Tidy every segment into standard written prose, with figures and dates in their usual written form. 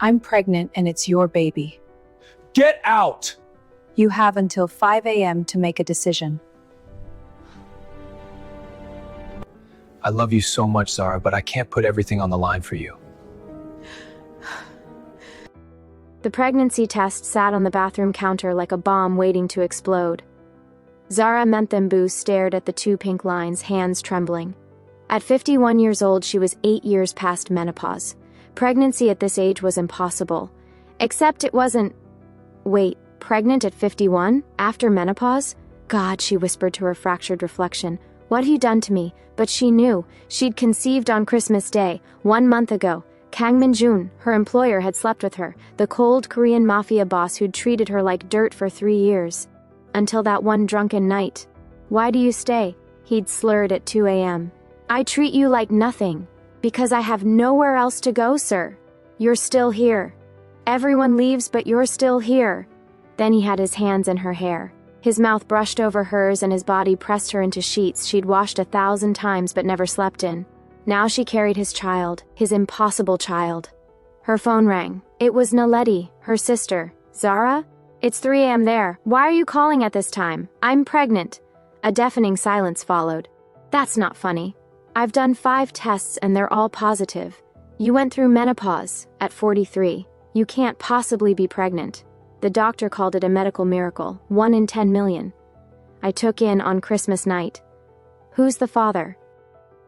I'm pregnant and it's your baby. Get out! You have until 5 a.m. to make a decision. I love you so much, Zara, but I can't put everything on the line for you. The pregnancy test sat on the bathroom counter like a bomb waiting to explode. Zara Menthenbu stared at the two pink lines, hands trembling. At 51 years old, she was 8 years past menopause. Pregnancy at this age was impossible. Except it wasn't... Wait, pregnant at 51? After menopause? God, she whispered to her fractured reflection. What had he done to me? But she knew. She'd conceived on Christmas Day, 1 month ago. Kang Min-Jun, her employer, had slept with her, the cold Korean Mafia boss who'd treated her like dirt for 3 years. Until that one drunken night. Why do you stay? He'd slurred at 2 a.m. I treat you like nothing. Because I have nowhere else to go, sir. You're still here. Everyone leaves, but you're still here. Then he had his hands in her hair. His mouth brushed over hers and his body pressed her into sheets she'd washed 1,000 times but never slept in. Now she carried his child, his impossible child. Her phone rang. It was Naledi, her sister. Zara? It's 3 a.m. there. Why are you calling at this time? I'm pregnant. A deafening silence followed. That's not funny. I've done 5 tests and they're all positive. You went through menopause at 43. You can't possibly be pregnant. The doctor called it a medical miracle, 1 in 10 million. I took in on Christmas night. Who's the father?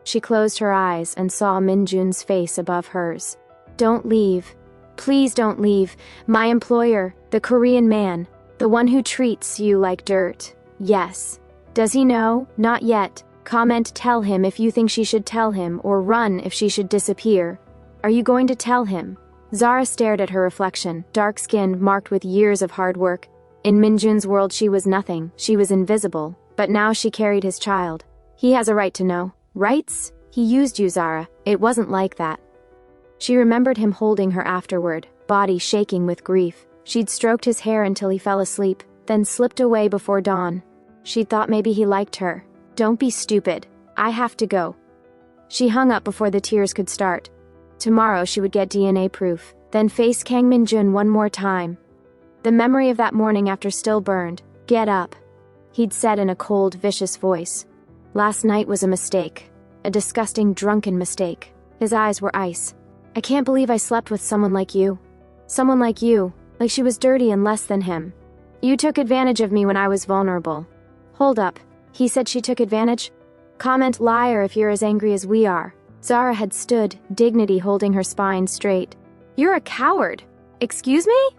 She closed her eyes and saw Min-Jun's face above hers. Don't leave. Please don't leave. My employer, the Korean man, the one who treats you like dirt. Yes. Does he know? Not yet. Comment tell him if you think she should tell him, or run if she should disappear. Are you going to tell him? Zara stared at her reflection, dark-skinned, marked with years of hard work. In Min-Jun's world she was nothing, she was invisible, but now she carried his child. He has a right to know. Rights? He used you, Zara. It wasn't like that. She remembered him holding her afterward, body shaking with grief. She'd stroked his hair until he fell asleep, then slipped away before dawn. She'd thought maybe he liked her. Don't be stupid. I have to go. She hung up before the tears could start. Tomorrow she would get DNA proof, then face Kang Min-Jun one more time. The memory of that morning after still burned. Get up. He'd said in a cold, vicious voice. Last night was a mistake. A disgusting, drunken mistake. His eyes were ice. I can't believe I slept with someone like you. Someone like you, like she was dirty and less than him. You took advantage of me when I was vulnerable. Hold up. He said she took advantage? Comment liar if you're as angry as we are. Zara had stood, dignity holding her spine straight. You're a coward. Excuse me?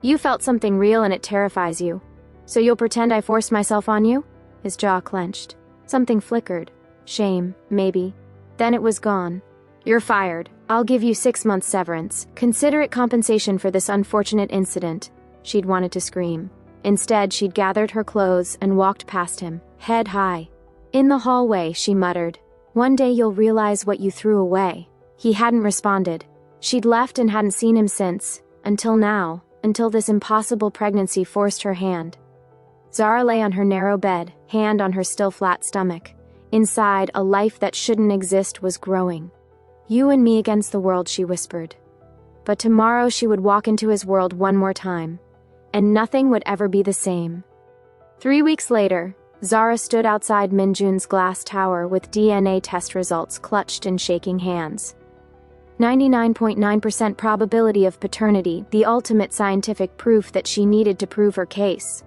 You felt something real and it terrifies you. So you'll pretend I forced myself on you? His jaw clenched. Something flickered. Shame, maybe. Then it was gone. You're fired. I'll give you 6 months severance. Consider it compensation for this unfortunate incident. She'd wanted to scream. Instead, she'd gathered her clothes and walked past him, head high. In the hallway, she muttered, "One day you'll realize what you threw away." He hadn't responded. She'd left and hadn't seen him since, until now, until this impossible pregnancy forced her hand. Zara lay on her narrow bed, hand on her still flat stomach. Inside, a life that shouldn't exist was growing. You and me against the world, she whispered. But tomorrow she would walk into his world one more time, and nothing would ever be the same. 3 weeks later, Zara stood outside Min-Jun's glass tower with DNA test results clutched in shaking hands. 99.9% probability of paternity, the ultimate scientific proof that she needed to prove her case.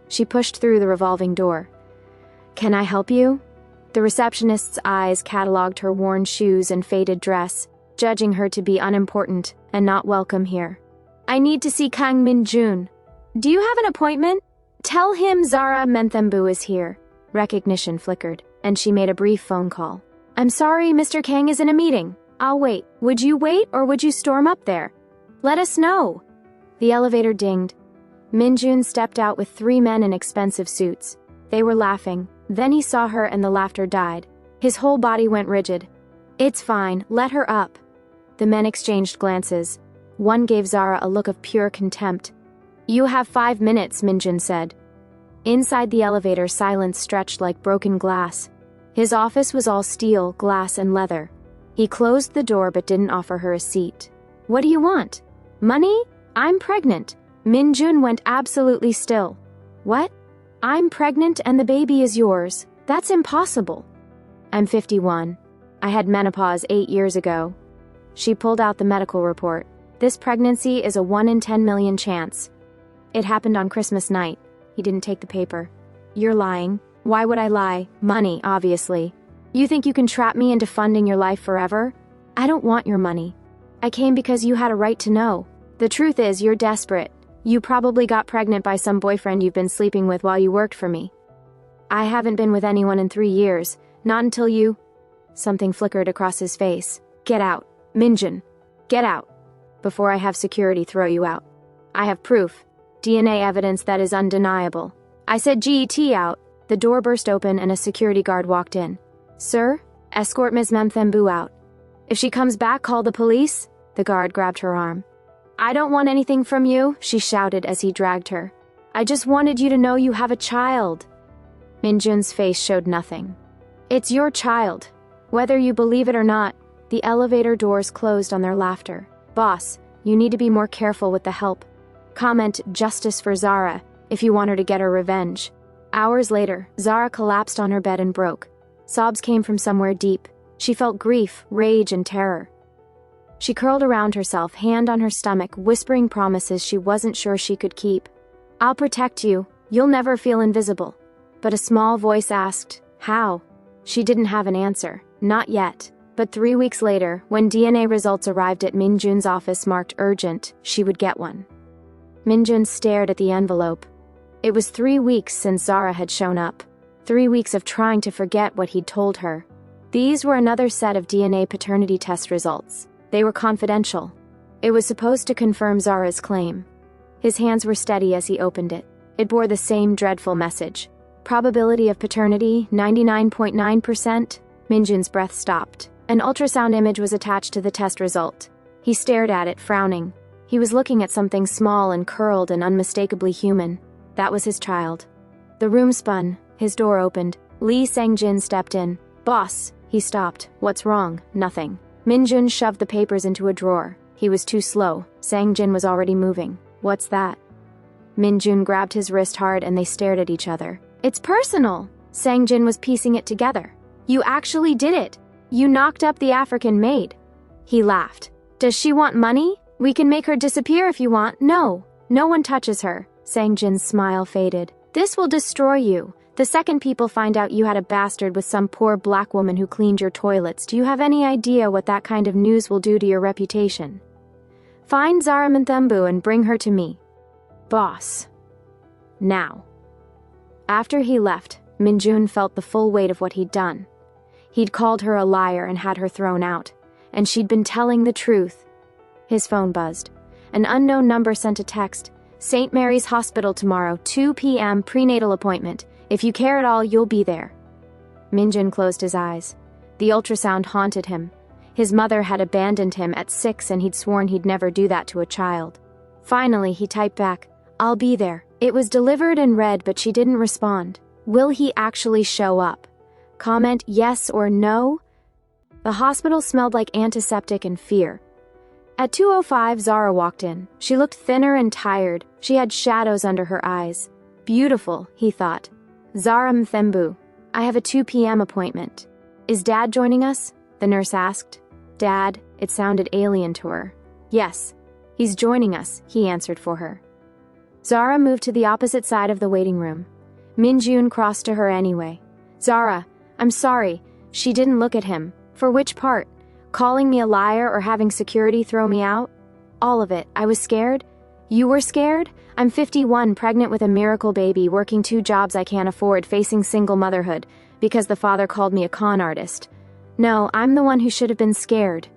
She pushed through the revolving door. Can I help you? The receptionist's eyes catalogued her worn shoes and faded dress, judging her to be unimportant and not welcome here. I need to see Kang Min-Jun. Do you have an appointment? Tell him Zara Menthenbu is here. Recognition flickered, and she made a brief phone call. I'm sorry, Mr. Kang is in a meeting. I'll wait. Would you wait or would you storm up there? Let us know. The elevator dinged. Min-Jun stepped out with 3 men in expensive suits. They were laughing. Then he saw her and the laughter died. His whole body went rigid. It's fine, let her up. The men exchanged glances. One gave Zara a look of pure contempt. You have 5 minutes, Min-Jun said. Inside the elevator, silence stretched like broken glass. His office was all steel, glass, and leather. He closed the door but didn't offer her a seat. What do you want? Money? I'm pregnant. Min-Jun went absolutely still. What? I'm pregnant and the baby is yours. That's impossible. I'm 51. I had menopause 8 years ago. She pulled out the medical report. This pregnancy is a 1 in 10 million chance. It happened on Christmas night. He didn't take the paper. You're lying. Why would I lie? Money, obviously. You think you can trap me into funding your life forever? I don't want your money. I came because you had a right to know. The truth is, you're desperate. You probably got pregnant by some boyfriend you've been sleeping with while you worked for me. I haven't been with anyone in 3 years. Not until you... Something flickered across his face. Get out. Min-Jun. Get out. Before I have security throw you out. I have proof. DNA evidence that is undeniable. I said GET out. The door burst open and a security guard walked in. Sir, escort Ms. Memthembu out. If she comes back, call the police. The guard grabbed her arm. I don't want anything from you, she shouted as he dragged her. I just wanted you to know you have a child. Min-Jun's face showed nothing. It's your child. Whether you believe it or not, the elevator doors closed on their laughter. Boss, you need to be more careful with the help. Comment justice for Zara if you want her to get her revenge. Hours later, Zara collapsed on her bed and broke. Sobs came from somewhere deep. She felt grief, rage, and terror. She curled around herself, hand on her stomach, whispering promises she wasn't sure she could keep. I'll protect you. You'll never feel invisible. But a small voice asked, how? She didn't have an answer. Not yet. But 3 weeks later, when DNA results arrived at Min-Jun's office marked urgent, she would get one. Min-Jun stared at the envelope. It was 3 weeks since Zara had shown up. 3 weeks of trying to forget what he'd told her. These were another set of DNA paternity test results. They were confidential. It was supposed to confirm Zara's claim. His hands were steady as he opened it. It bore the same dreadful message. Probability of paternity, 99.9%. Min-Jun's breath stopped. An ultrasound image was attached to the test result. He stared at it, frowning. He was looking at something small and curled and unmistakably human. That was his child. The room spun. His door opened. Lee Sang-jin stepped in. Boss. He stopped. What's wrong? Nothing. Min-Jun shoved the papers into a drawer. He was too slow. Sang-jin was already moving. What's that? Min-Jun grabbed his wrist hard and they stared at each other. It's personal. Sang-jin was piecing it together. You actually did it. You knocked up the African maid. He laughed. Does she want money? We can make her disappear if you want. No. No one touches her. Sang-jin's smile faded. This will destroy you. The second people find out you had a bastard with some poor black woman who cleaned your toilets, do you have any idea what that kind of news will do to your reputation? Find Zara Memthembu and bring her to me. Boss. Now. After he left, Min-Jun felt the full weight of what he'd done. He'd called her a liar and had her thrown out, and she'd been telling the truth. His phone buzzed. An unknown number sent a text. St. Mary's Hospital tomorrow, 2 p.m. prenatal appointment. If you care at all, you'll be there. Min-Jun closed his eyes. The ultrasound haunted him. His mother had abandoned him at 6 and he'd sworn he'd never do that to a child. Finally, he typed back, I'll be there. It was delivered and read, but she didn't respond. Will he actually show up? Comment yes or no? The hospital smelled like antiseptic and fear. At 2:05, Zara walked in. She looked thinner and tired. She had shadows under her eyes. Beautiful, he thought. Zara Memthembu, I have a 2 p.m. appointment. Is Dad joining us? The nurse asked. Dad, it sounded alien to her. Yes, he's joining us, he answered for her. Zara moved to the opposite side of the waiting room. Min-Jun crossed to her anyway. Zara, I'm sorry. She didn't look at him. For which part? Calling me a liar or having security throw me out? All of it. I was scared. You were scared? I'm 51, pregnant with a miracle baby, working 2 jobs I can't afford, facing single motherhood, because the father called me a con artist. No, I'm the one who should have been scared.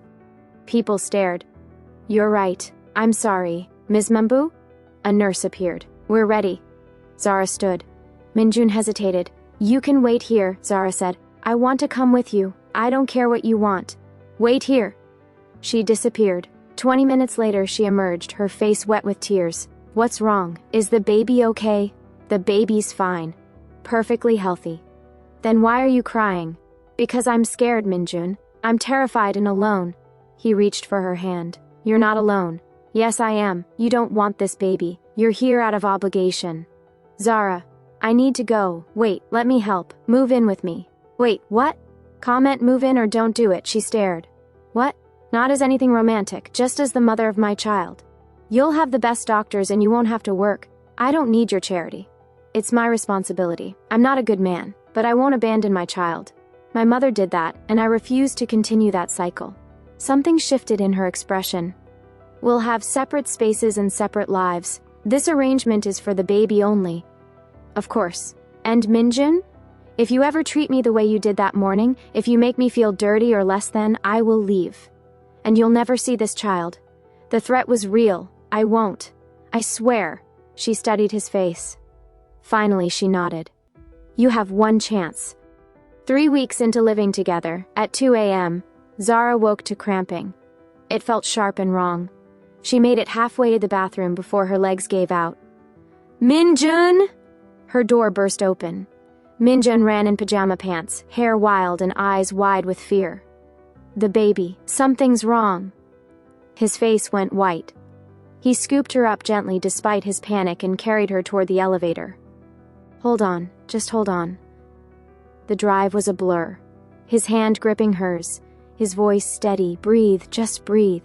People stared. You're right. I'm sorry. Ms. Membu? A nurse appeared. We're ready. Zara stood. Min-Jun hesitated. You can wait here, Zara said. I want to come with you. I don't care what you want. Wait here. She disappeared. 20 minutes later, she emerged, her face wet with tears. What's wrong? Is the baby okay? The baby's fine. Perfectly healthy. Then why are you crying? Because I'm scared, Min-Jun. I'm terrified and alone. He reached for her hand. You're not alone. Yes, I am. You don't want this baby. You're here out of obligation. Zara, I need to go. Wait, let me help. Move in with me. Wait, what? Comment move in or don't do it, she stared. What? Not as anything romantic, just as the mother of my child. You'll have the best doctors and you won't have to work. I don't need your charity. It's my responsibility. I'm not a good man, but I won't abandon my child. My mother did that, and I refuse to continue that cycle. Something shifted in her expression. We'll have separate spaces and separate lives. This arrangement is for the baby only. Of course. And Min-Jun? If you ever treat me the way you did that morning, if you make me feel dirty or less than, I will leave. And you'll never see this child. The threat was real. I won't. I swear. She studied his face. Finally, she nodded. You have one chance. 3 weeks into living together, at 2 a.m., Zara woke to cramping. It felt sharp and wrong. She made it halfway to the bathroom before her legs gave out. Min-Jun! Her door burst open. Min-Jun ran in pajama pants, hair wild and eyes wide with fear. The baby. Something's wrong. His face went white. He scooped her up gently despite his panic and carried her toward the elevator. Hold on, just hold on. The drive was a blur. His hand gripping hers, his voice steady, breathe, just breathe.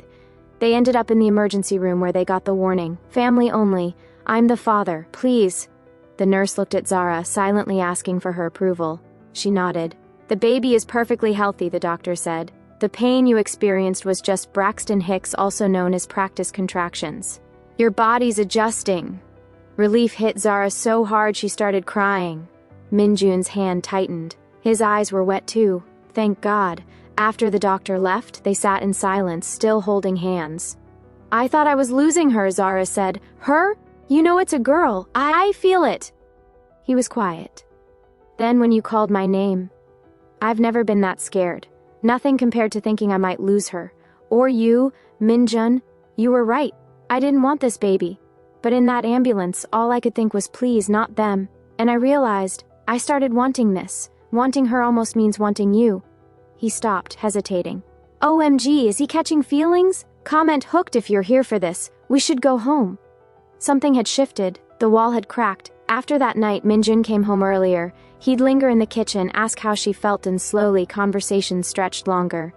They ended up in the emergency room where they got the warning. Family only. I'm the father, please. The nurse looked at Zara, silently asking for her approval. She nodded. The baby is perfectly healthy, the doctor said. The pain you experienced was just Braxton Hicks, also known as practice contractions. Your body's adjusting. Relief hit Zara so hard she started crying. Min-Jun's hand tightened. His eyes were wet too. Thank God. After the doctor left, they sat in silence, still holding hands. I thought I was losing her, Zara said. Her? You know it's a girl. I feel it. He was quiet. Then when you called my name, I've never been that scared. Nothing compared to thinking I might lose her. Or you, Min-Jun. You were right. I didn't want this baby. But in that ambulance, all I could think was please, not them. And I realized, I started wanting this. Wanting her almost means wanting you. He stopped, hesitating. OMG, is he catching feelings? Comment hooked if you're here for this. We should go home. Something had shifted. The wall had cracked. After that night, Min-Jun came home earlier. He'd linger in the kitchen, ask how she felt, and slowly conversation stretched longer.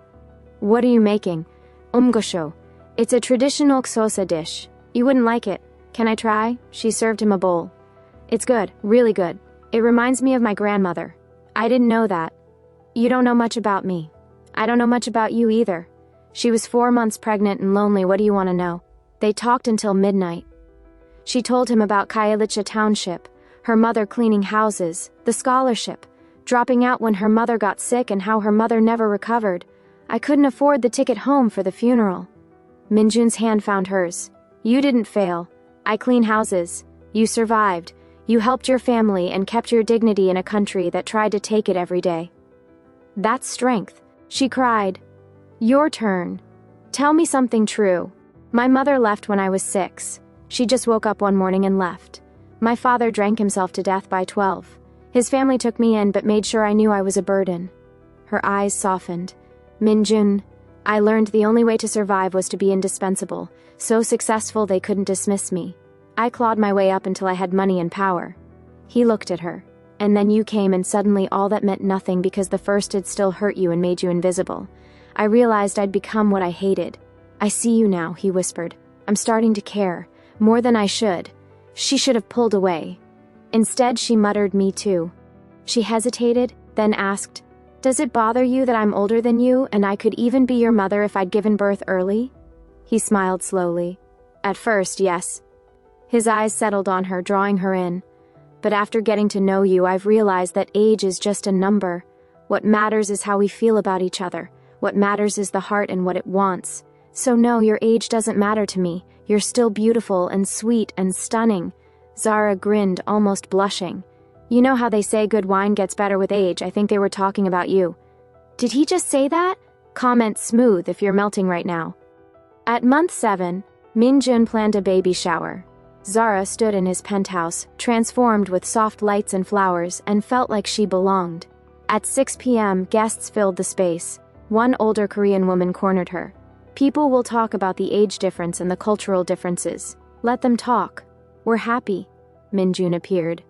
What are you making? Umgosho. It's a traditional Xhosa dish. You wouldn't like it. Can I try? She served him a bowl. It's good, really good. It reminds me of my grandmother. I didn't know that. You don't know much about me. I don't know much about you either. She was 4 months pregnant and lonely. What do you want to know? They talked until midnight. She told him about Kyalicha Township, her mother cleaning houses, the scholarship, dropping out when her mother got sick, and how her mother never recovered. I couldn't afford the ticket home for the funeral. Min-Jun's hand found hers. You didn't fail. I clean houses. You survived. You helped your family and kept your dignity in a country that tried to take it every day. That's strength. She cried. Your turn. Tell me something true. My mother left when I was 6. She just woke up one morning and left. My father drank himself to death by 12. His family took me in but made sure I knew I was a burden. Her eyes softened. Min-Jun, I learned the only way to survive was to be indispensable, so successful they couldn't dismiss me. I clawed my way up until I had money and power. He looked at her. And then you came, and suddenly all that meant nothing because the first had still hurt you and made you invisible. I realized I'd become what I hated. I see you now, he whispered. I'm starting to care. More than I should. She should have pulled away. Instead, she muttered, me too. She hesitated, then asked, Does it bother you that I'm older than you and I could even be your mother if I'd given birth early? He smiled slowly. At first, yes. His eyes settled on her, drawing her in. But after getting to know you, I've realized that age is just a number. What matters is how we feel about each other. What matters is the heart and what it wants. So no, your age doesn't matter to me. You're still beautiful and sweet and stunning. Zara grinned, almost blushing. You know how they say good wine gets better with age. I think they were talking about you. Did he just say that? Comment smooth if you're melting right now. At month 7, Min-Jun planned a baby shower. Zara stood in his penthouse, transformed with soft lights and flowers, and felt like she belonged. At 6 p.m., guests filled the space. One older Korean woman cornered her. People will talk about the age difference and the cultural differences. Let them talk. We're happy. Min-Jun appeared.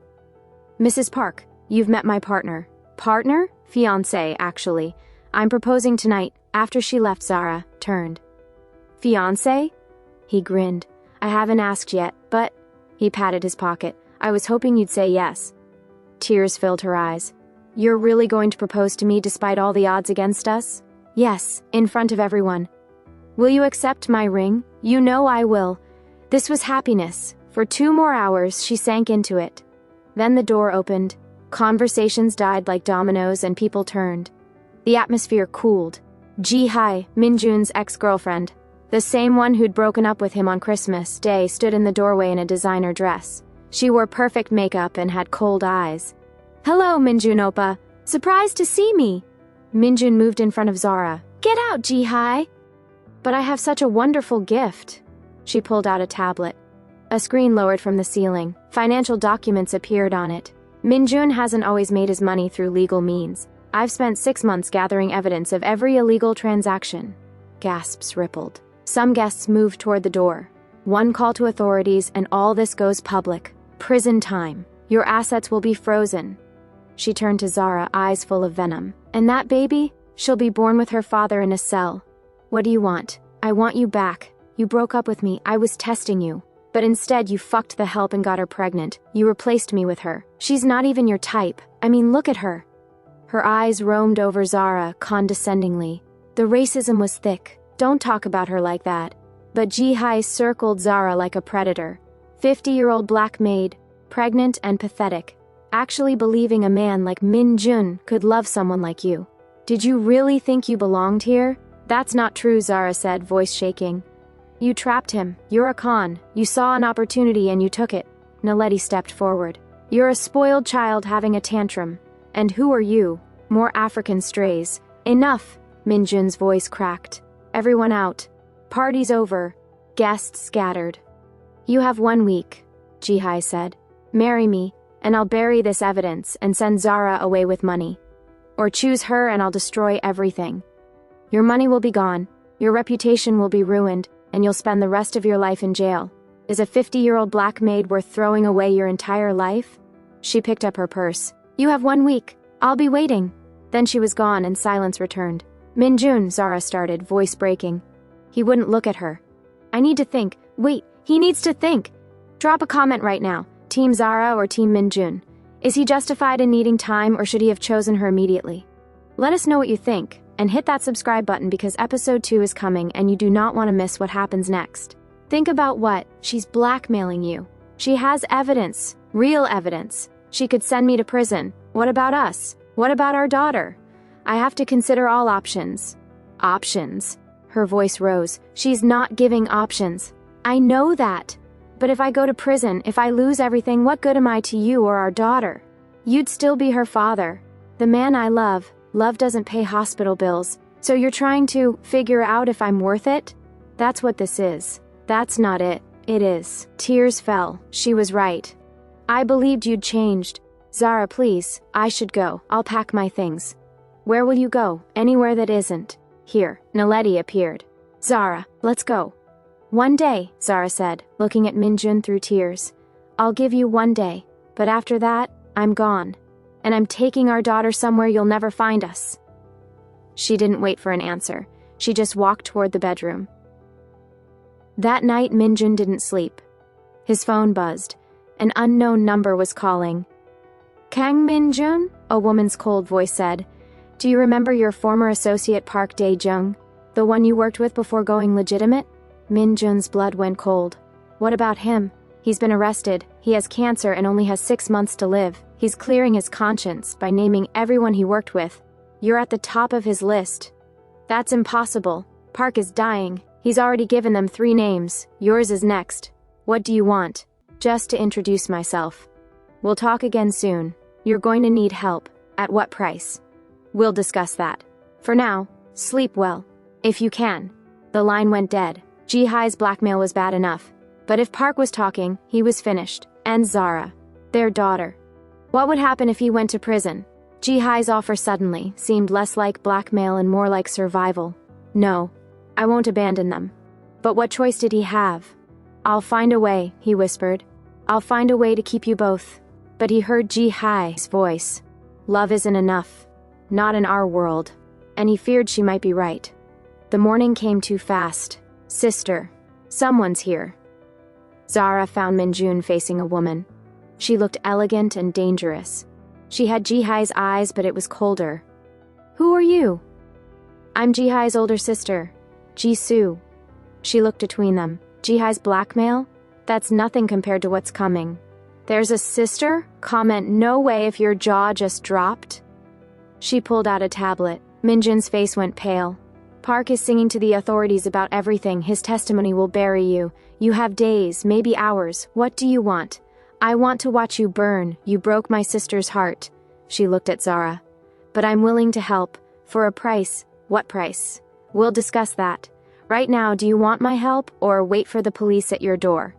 Mrs. Park, you've met my partner. Partner? Fiancé, actually. I'm proposing tonight, after she left. Zara turned. Fiancé? He grinned. I haven't asked yet, but... He patted his pocket. I was hoping you'd say yes. Tears filled her eyes. You're really going to propose to me despite all the odds against us? Yes, in front of everyone. Will you accept my ring? You know I will. This was happiness. For 2 more hours, she sank into it. Then the door opened. Conversations died like dominoes and people turned. The atmosphere cooled. Ji-hai, Min-Jun's ex-girlfriend, the same one who'd broken up with him on Christmas Day, stood in the doorway in a designer dress. She wore perfect makeup and had cold eyes. Hello, Min-Jun oppa. Surprised to see me. Min-Jun moved in front of Zara. Get out, Ji-hai. But I have such a wonderful gift. She pulled out a tablet. A screen lowered from the ceiling. Financial documents appeared on it. Min-Jun hasn't always made his money through legal means. I've spent 6 months gathering evidence of every illegal transaction. Gasps rippled. Some guests moved toward the door. One call to authorities and all this goes public. Prison time. Your assets will be frozen. She turned to Zara, eyes full of venom. And that baby? She'll be born with her father in a cell. What do you want? I want you back. You broke up with me. I was testing you. But instead you fucked the help and got her pregnant. You replaced me with her. She's not even your type. I mean, look at her. Her eyes roamed over Zara condescendingly. The racism was thick. Don't talk about her like that. But Ji-hai circled Zara like a predator. 50-year-old black maid, pregnant and pathetic. Actually believing a man like Min-Jun could love someone like you. Did you really think you belonged here? That's not true, Zara said, voice shaking. You trapped him. You're a con. You saw an opportunity and you took it. Naledi stepped forward. You're a spoiled child having a tantrum. And who are you? More African strays. Enough! Min-Jun's voice cracked. Everyone out. Party's over. Guests scattered. You have 1 week, Ji-hai said. Marry me, and I'll bury this evidence and send Zara away with money. Or choose her and I'll destroy everything. Your money will be gone, your reputation will be ruined, and you'll spend the rest of your life in jail. Is a 50-year-old black maid worth throwing away your entire life? She picked up her purse. You have 1 week. I'll be waiting. Then she was gone and silence returned. Min-Jun, Zara started, voice breaking. He wouldn't look at her. I need to think. Wait, he needs to think. Drop a comment right now. Team Zara or Team Min-Jun? Is he justified in needing time or should he have chosen her immediately? Let us know what you think, and hit that subscribe button because episode 2 is coming and you do not want to miss what happens next. Think about what? She's blackmailing you. She has evidence. Real evidence. She could send me to prison. What about us? What about our daughter? I have to consider all options. Options? Her voice rose. She's not giving options. I know that. But if I go to prison, if I lose everything, what good am I to you or our daughter? You'd still be her father. The man I love. Love doesn't pay hospital bills. So you're trying to figure out if I'm worth it? That's what this is. That's not it. It is. Tears fell. She was right. I believed you'd changed. Zara, please. I should go. I'll pack my things. Where will you go? Anywhere that isn't. Here. Naledi appeared. Zara, let's go. 1 day, Zara said, looking at Min-Jun through tears. I'll give you 1 day, but after that, I'm gone. And I'm taking our daughter somewhere you'll never find us. She didn't wait for an answer. She just walked toward the bedroom. That night, Min-Jun didn't sleep. His phone buzzed. An unknown number was calling. Kang Min-Jun? A woman's cold voice said. Do you remember your former associate Park Dae-jung? The one you worked with before going legitimate? Min-Jun's blood went cold. What about him? He's been arrested. He has cancer and only has 6 months to live. He's clearing his conscience by naming everyone he worked with. You're at the top of his list. That's impossible. Park is dying. He's already given them 3 names. Yours is next. What do you want? Just to introduce myself. We'll talk again soon. You're going to need help. At what price? We'll discuss that. For now, sleep well. If you can. The line went dead. Ji-hai's blackmail was bad enough. But if Park was talking, he was finished. And Zara. Their daughter. What would happen if he went to prison? Ji-hai's offer suddenly seemed less like blackmail and more like survival. No. I won't abandon them. But what choice did he have? I'll find a way, he whispered. I'll find a way to keep you both. But he heard Ji-hai's voice. Love isn't enough. Not in our world. And he feared she might be right. The morning came too fast. Sister, someone's here. Zara found Min-Jun facing a woman. She looked elegant and dangerous. She had Ji-hai's eyes, but it was colder. Who are you? I'm Ji-hai's older sister, Ji-soo. She looked between them. Ji-hai's blackmail? That's nothing compared to what's coming. There's a sister? Comment no way if your jaw just dropped. She pulled out a tablet. Min-Jun's face went pale. Park is singing to the authorities about everything. His testimony will bury you. You have days, maybe hours. What do you want? I want to watch you burn. You broke my sister's heart. She looked at Zara. But I'm willing to help. For a price. What price? We'll discuss that. Right now, do you want my help or wait for the police at your door?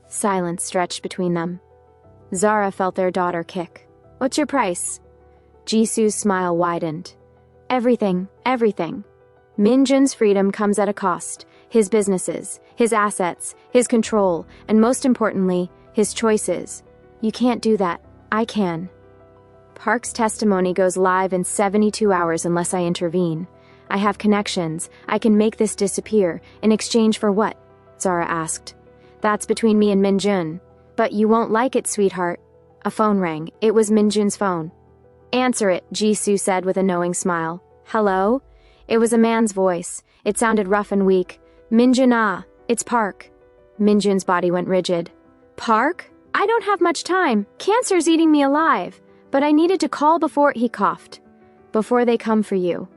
Silence stretched between them. Zara felt their daughter kick. What's your price? Jisoo's smile widened. Everything, everything. Min-Jun's freedom comes at a cost. His businesses, his assets, his control, and most importantly, his choices. You can't do that. I can. Park's testimony goes live in 72 hours unless I intervene. I have connections. I can make this disappear. In exchange for what? Zara asked. That's between me and Min-Jun. But you won't like it, sweetheart. A phone rang. It was Min-Jun's phone. Answer it, Jisoo said with a knowing smile. Hello? It was a man's voice. It sounded rough and weak. Min-Jun, it's Park. Min-Jun's body went rigid. Park? I don't have much time. Cancer's eating me alive. But I needed to call before he coughed. Before they come for you.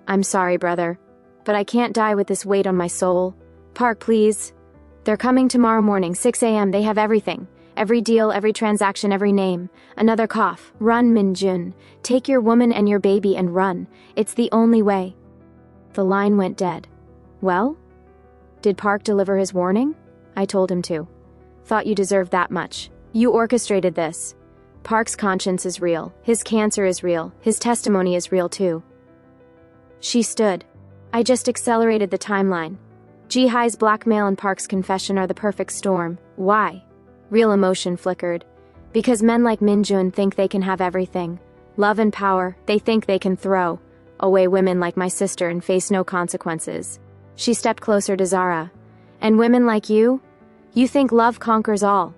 I'm sorry, brother. But I can't die with this weight on my soul. Park, please. They're coming tomorrow morning, 6 a.m. They have everything. Every deal, every transaction, every name. Another cough. Run, Min-Jun. Take your woman and your baby and run. It's the only way. The line went dead. Well? Did Park deliver his warning? I told him to. Thought you deserved that much. You orchestrated this. Park's conscience is real. His cancer is real. His testimony is real too. She stood. I just accelerated the timeline. Ji-hai's blackmail and Park's confession are the perfect storm. Why? Real emotion flickered. Because men like Min-Jun think they can have everything. Love and power, they think they can throw away women like my sister and face no consequences. She stepped closer to Zara. And women like you? You think love conquers all.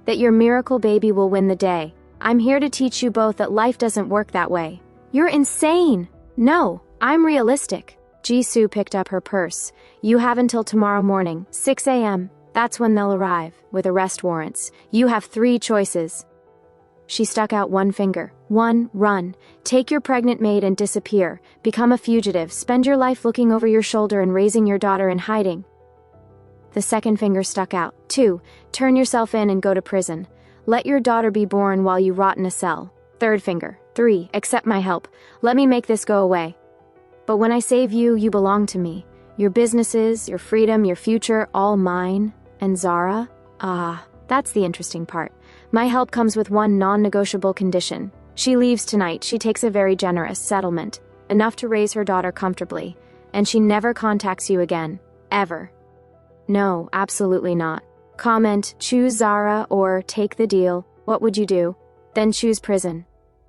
That your miracle baby will win the day. I'm here to teach you both that life doesn't work that way. You're insane. No, I'm realistic. Jisoo picked up her purse. You have until tomorrow morning, 6 a.m. That's when they'll arrive, with arrest warrants. You have 3 choices. She stuck out one finger. 1, run. Take your pregnant maid and disappear. Become a fugitive. Spend your life looking over your shoulder and raising your daughter in hiding. The second finger stuck out. 2, turn yourself in and go to prison. Let your daughter be born while you rot in a cell. Third finger. 3, accept my help. Let me make this go away. But when I save you, you belong to me. Your businesses, your freedom, your future, all mine. And Zara? That's the interesting part. My help comes with one non-negotiable condition. She leaves tonight. She takes a very generous settlement, enough to raise her daughter comfortably, and she never contacts you again. Ever. No, absolutely not. Comment, choose Zara or take the deal. What would you do? Then choose prison.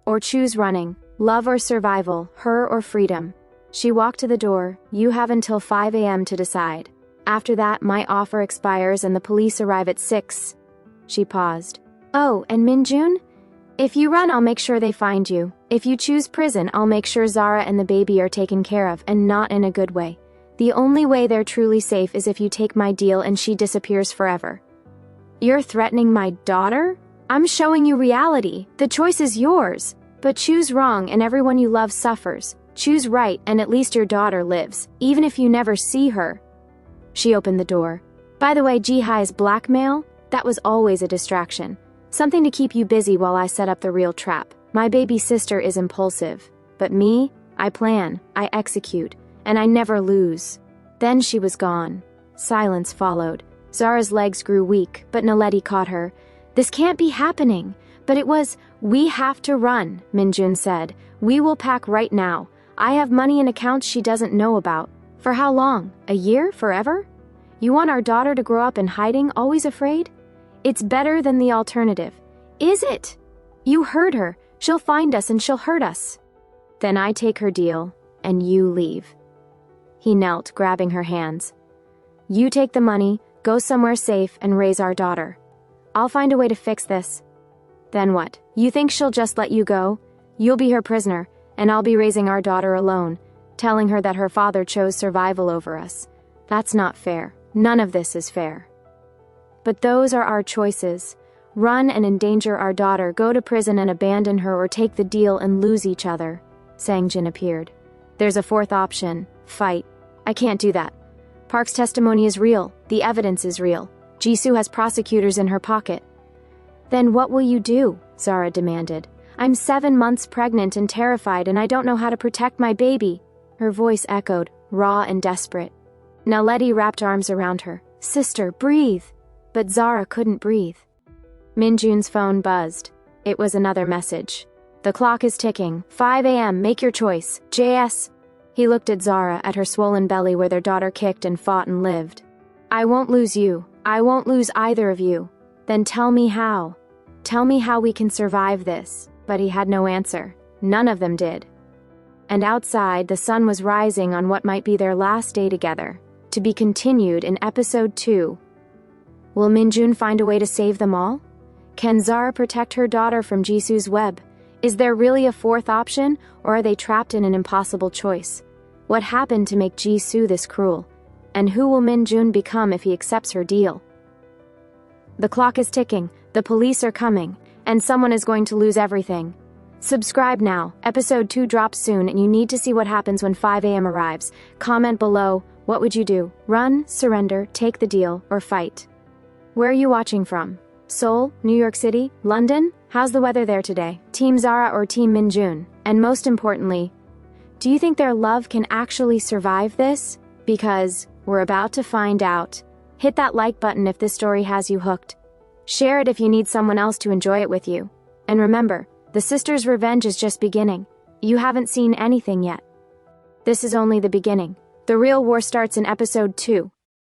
Or choose running. Love or survival, her or freedom. She walked to the door. You have until 5 a.m. to decide. After that, my offer expires and the police arrive at 6. She paused. Oh, and Min-Jun? If you run, I'll make sure they find you. If you choose prison, I'll make sure Zara and the baby are taken care of, and not in a good way. The only way they're truly safe is if you take my deal and she disappears forever. You're threatening my daughter? I'm showing you reality. The choice is yours. But choose wrong and everyone you love suffers. Choose right and at least your daughter lives, even if you never see her. She opened the door. By the way, Ji-hai's blackmail? That was always a distraction. Something to keep you busy while I set up the real trap. My baby sister is impulsive. But me? I plan, I execute, and I never lose. Then she was gone. Silence followed. Zara's legs grew weak, but Naledi caught her. This can't be happening. But it was, we have to run, Min-Jun said. We will pack right now. I have money in accounts she doesn't know about. For how long? A year? Forever? You want our daughter to grow up in hiding, always afraid? It's better than the alternative. Is it? You heard her. She'll find us and she'll hurt us. Then I take her deal, and you leave. He knelt, grabbing her hands. You take the money, go somewhere safe, and raise our daughter. I'll find a way to fix this. Then what? You think she'll just let you go? You'll be her prisoner, and I'll be raising our daughter alone, telling her that her father chose survival over us. That's not fair. None of this is fair. But those are our choices. Run and endanger our daughter, go to prison and abandon her, or take the deal and lose each other. Sang-jin appeared. There's a fourth option. Fight. I can't do that. Park's testimony is real. The evidence is real. Jisoo has prosecutors in her pocket. Then what will you do? Zara demanded. I'm 7 months pregnant and terrified, and I don't know how to protect my baby. Her voice echoed, raw and desperate. Naledi wrapped arms around her. Sister, breathe. But Zara couldn't breathe. Min-Jun's phone buzzed. It was another message. The clock is ticking. 5 a.m. Make your choice. JS. He looked at Zara, at her swollen belly where their daughter kicked and fought and lived. I won't lose you. I won't lose either of you. Then tell me how. Tell me how we can survive this. But he had no answer. None of them did. And outside, the sun was rising on what might be their last day together. To be continued in episode 2. Will Min-Jun find a way to save them all? Can Zara protect her daughter from Jisoo's web? Is there really a fourth option, or are they trapped in an impossible choice? What happened to make Jisoo this cruel? And who will Min-Jun become if he accepts her deal? The clock is ticking, the police are coming, and someone is going to lose everything. Subscribe now. Episode 2 drops soon, and you need to see what happens when 5 a.m. arrives. Comment below, what would you do? Run, surrender, take the deal, or fight? Where are you watching from? Seoul, New York City, London? How's the weather there today? Team Zara or Team Min-Jun? And most importantly, do you think their love can actually survive this? Because we're about to find out. Hit that like button if this story has you hooked. Share it if you need someone else to enjoy it with you. And remember, the sisters' revenge is just beginning. You haven't seen anything yet. This is only the beginning. The real war starts in episode 2.